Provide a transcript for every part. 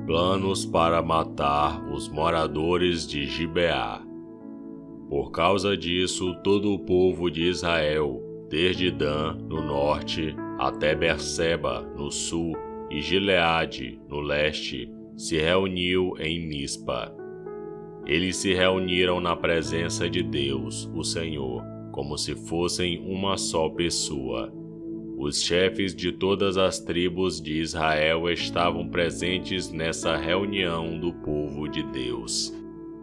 Planos para matar os moradores de Gibeá. Por causa disso, todo o povo de Israel, desde Dan, no norte, até Berseba, no sul, e Gileade, no leste, se reuniu em Mispa. Eles se reuniram na presença de Deus, o Senhor, como se fossem uma só pessoa. Os chefes de todas as tribos de Israel estavam presentes nessa reunião do povo de Deus.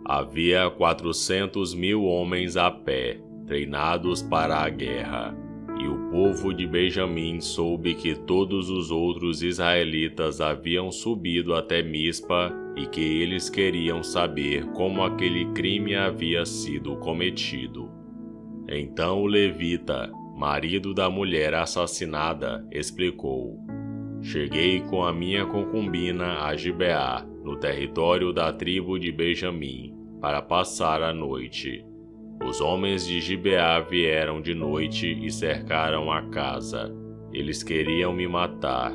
Havia 400.000 homens a pé, treinados para a guerra, e o povo de Benjamim soube que todos os outros israelitas haviam subido até Mispa e que eles queriam saber como aquele crime havia sido cometido. Então o levita, marido da mulher assassinada, explicou: Cheguei com a minha concubina a Gibeá, no território da tribo de Benjamim, para passar a noite. Os homens de Gibeá vieram de noite e cercaram a casa. Eles queriam me matar.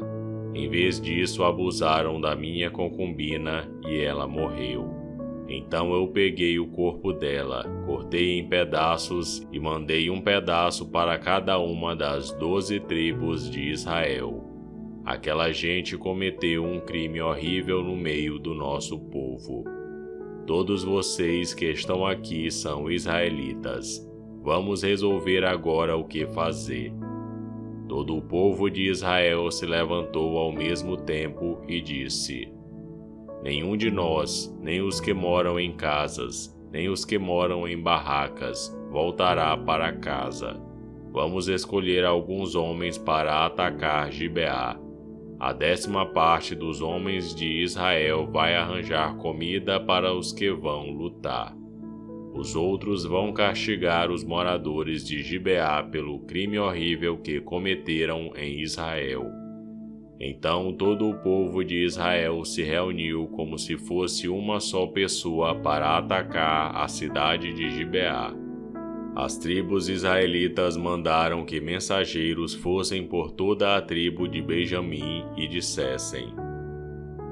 Em vez disso, abusaram da minha concubina e ela morreu. Então eu peguei o corpo dela, cortei em pedaços e mandei um pedaço para cada uma das 12 tribos de Israel. Aquela gente cometeu um crime horrível no meio do nosso povo. Todos vocês que estão aqui são israelitas. Vamos resolver agora o que fazer. Todo o povo de Israel se levantou ao mesmo tempo e disse: Nenhum de nós, nem os que moram em casas, nem os que moram em barracas, voltará para casa. Vamos escolher alguns homens para atacar Gibeá. A 10ª parte dos homens de Israel vai arranjar comida para os que vão lutar. Os outros vão castigar os moradores de Gibeá pelo crime horrível que cometeram em Israel. Então todo o povo de Israel se reuniu como se fosse uma só pessoa para atacar a cidade de Gibeá. As tribos israelitas mandaram que mensageiros fossem por toda a tribo de Benjamim e dissessem: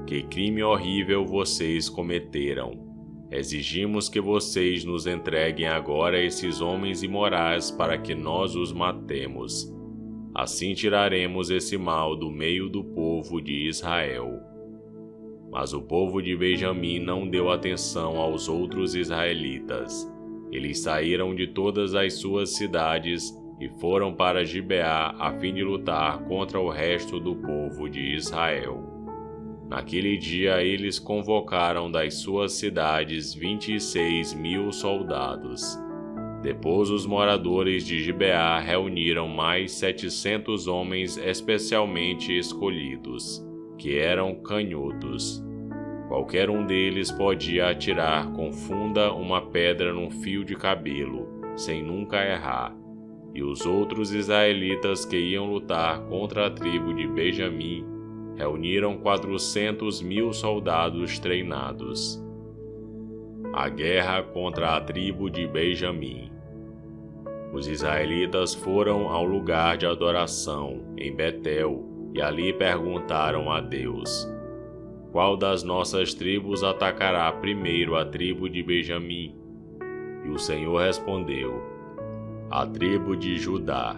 Que crime horrível vocês cometeram! Exigimos que vocês nos entreguem agora esses homens imorais para que nós os matemos. Assim tiraremos esse mal do meio do povo de Israel. Mas o povo de Benjamim não deu atenção aos outros israelitas. Eles saíram de todas as suas cidades e foram para Gibeá a fim de lutar contra o resto do povo de Israel. Naquele dia eles convocaram das suas cidades 26.000 soldados. Depois os moradores de Gibeá reuniram mais 700 homens especialmente escolhidos, que eram canhotos. Qualquer um deles podia atirar com funda uma pedra num fio de cabelo, sem nunca errar. E os outros israelitas que iam lutar contra a tribo de Benjamim reuniram 400.000 soldados treinados. A guerra contra a tribo de Benjamim. Os israelitas foram ao lugar de adoração, em Betel, e ali perguntaram a Deus: Qual das nossas tribos atacará primeiro a tribo de Benjamim? E o Senhor respondeu: A tribo de Judá.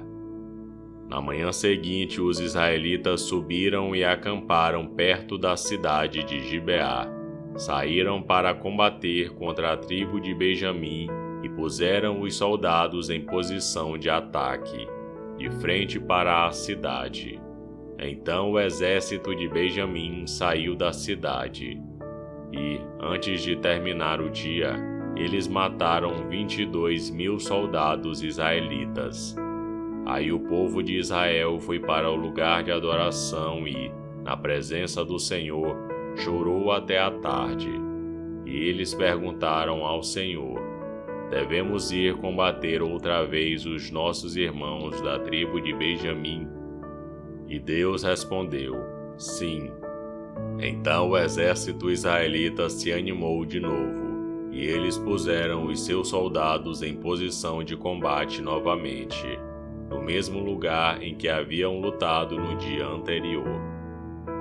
Na manhã seguinte, os israelitas subiram e acamparam perto da cidade de Gibeá. Saíram para combater contra a tribo de Benjamim e puseram os soldados em posição de ataque, de frente para a cidade. Então o exército de Benjamim saiu da cidade. E, antes de terminar o dia, eles mataram 22.000 soldados israelitas. Aí o povo de Israel foi para o lugar de adoração e, na presença do Senhor, chorou até a tarde. E eles perguntaram ao Senhor: Devemos ir combater outra vez os nossos irmãos da tribo de Benjamim? E Deus respondeu: Sim. Então o exército israelita se animou de novo, e eles puseram os seus soldados em posição de combate novamente, no mesmo lugar em que haviam lutado no dia anterior.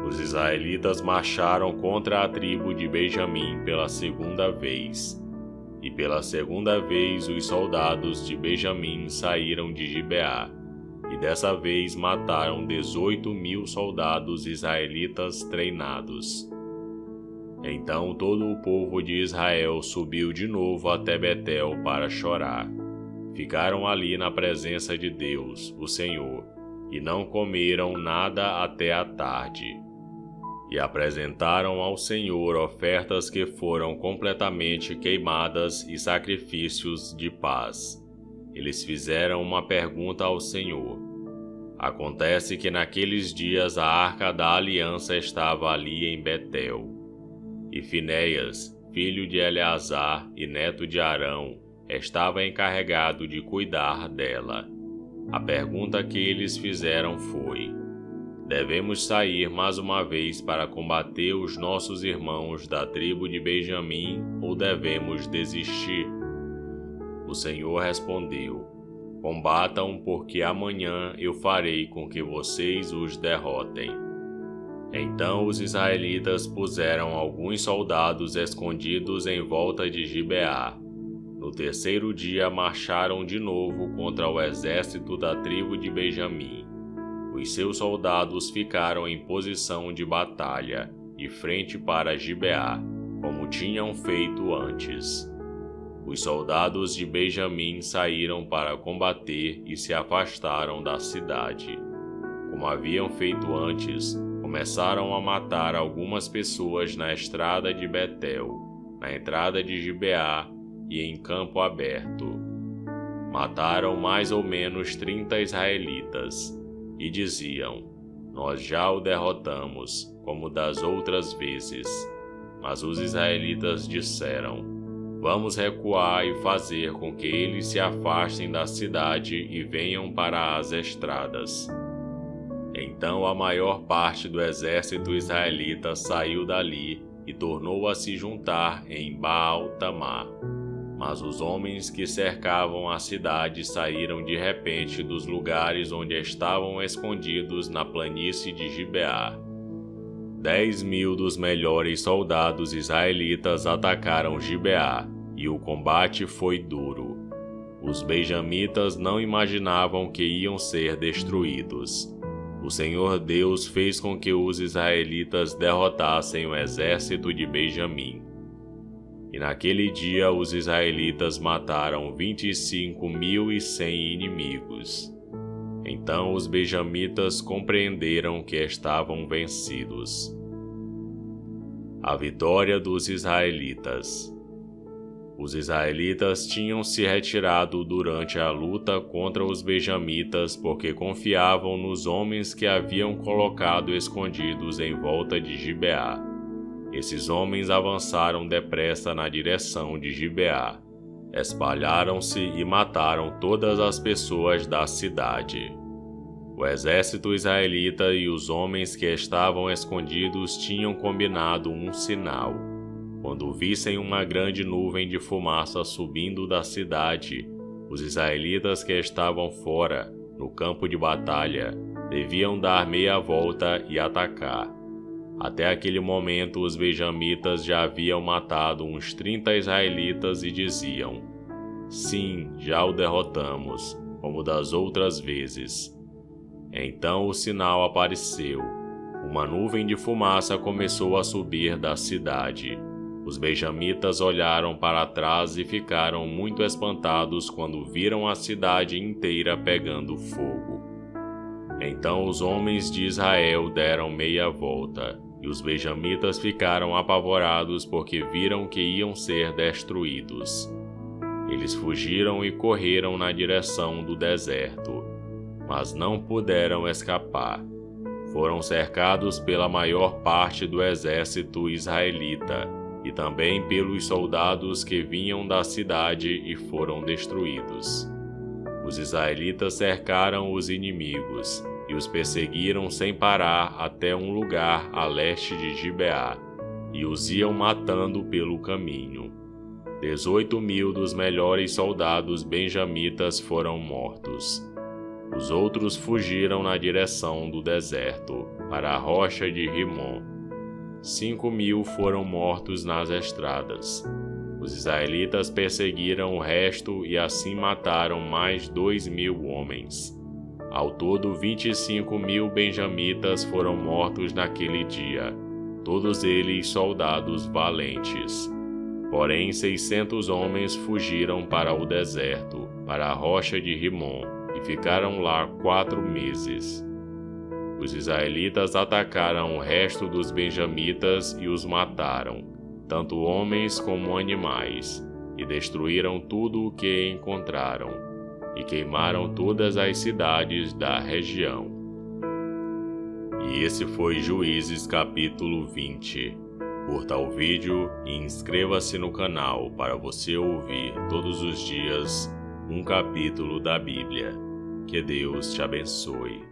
Os israelitas marcharam contra a tribo de Benjamim pela segunda vez. E pela segunda vez os soldados de Benjamim saíram de Gibeá, e dessa vez mataram 18.000 soldados israelitas treinados. Então todo o povo de Israel subiu de novo até Betel para chorar. Ficaram ali na presença de Deus, o Senhor, e não comeram nada até a tarde. E apresentaram ao Senhor ofertas que foram completamente queimadas e sacrifícios de paz. Eles fizeram uma pergunta ao Senhor. Acontece que naqueles dias a arca da aliança estava ali em Betel. E Finéias, filho de Eleazar e neto de Arão, estava encarregado de cuidar dela. A pergunta que eles fizeram foi: devemos sair mais uma vez para combater os nossos irmãos da tribo de Benjamim ou devemos desistir? O Senhor respondeu: combatam, porque amanhã eu farei com que vocês os derrotem. Então os israelitas puseram alguns soldados escondidos em volta de Gibeá. No terceiro dia marcharam de novo contra o exército da tribo de Benjamim. Os seus soldados ficaram em posição de batalha, de frente para Gibeá, como tinham feito antes. Os soldados de Benjamim saíram para combater e se afastaram da cidade. Como haviam feito antes, começaram a matar algumas pessoas na estrada de Betel, na entrada de Gibeá e em campo aberto. Mataram mais ou menos 30 israelitas. E diziam: nós já o derrotamos, como das outras vezes. Mas os israelitas disseram: vamos recuar e fazer com que eles se afastem da cidade e venham para as estradas. Então a maior parte do exército israelita saiu dali e tornou a se juntar em Baal-Tamar. Mas os homens que cercavam a cidade saíram de repente dos lugares onde estavam escondidos na planície de Gibeá. 10.000 dos melhores soldados israelitas atacaram Gibeá, e o combate foi duro. Os benjamitas não imaginavam que iam ser destruídos. O Senhor Deus fez com que os israelitas derrotassem o exército de Benjamim. E naquele dia os israelitas mataram 25.100 inimigos. Então os benjamitas compreenderam que estavam vencidos. A vitória dos israelitas. Os israelitas tinham se retirado durante a luta contra os benjamitas porque confiavam nos homens que haviam colocado escondidos em volta de Gibeá. Esses homens avançaram depressa na direção de Gibeá. Espalharam-se e mataram todas as pessoas da cidade. O exército israelita e os homens que estavam escondidos tinham combinado um sinal. Quando vissem uma grande nuvem de fumaça subindo da cidade, os israelitas que estavam fora, no campo de batalha, deviam dar meia volta e atacar. Até aquele momento, os benjamitas já haviam matado uns 30 israelitas e diziam: sim, já o derrotamos, como das outras vezes. Então o sinal apareceu. Uma nuvem de fumaça começou a subir da cidade. Os benjamitas olharam para trás e ficaram muito espantados quando viram a cidade inteira pegando fogo. Então os homens de Israel deram meia volta, e os benjamitas ficaram apavorados porque viram que iam ser destruídos. Eles fugiram e correram na direção do deserto, mas não puderam escapar. Foram cercados pela maior parte do exército israelita e também pelos soldados que vinham da cidade e foram destruídos. Os israelitas cercaram os inimigos e os perseguiram sem parar até um lugar a leste de Gibeá, e os iam matando pelo caminho. 18.000 dos melhores soldados benjamitas foram mortos. Os outros fugiram na direção do deserto, para a rocha de Rimon. 5.000 foram mortos nas estradas. Os israelitas perseguiram o resto e assim mataram mais 2.000 homens. Ao todo, 25.000 benjamitas foram mortos naquele dia, todos eles soldados valentes. Porém, 600 homens fugiram para o deserto, para a rocha de Rimon, e ficaram lá 4 meses. Os israelitas atacaram o resto dos benjamitas e os mataram, tanto homens como animais, e destruíram tudo o que encontraram, e queimaram todas as cidades da região. E esse foi Juízes capítulo 20. Curta o vídeo e inscreva-se no canal para você ouvir todos os dias um capítulo da Bíblia. Que Deus te abençoe.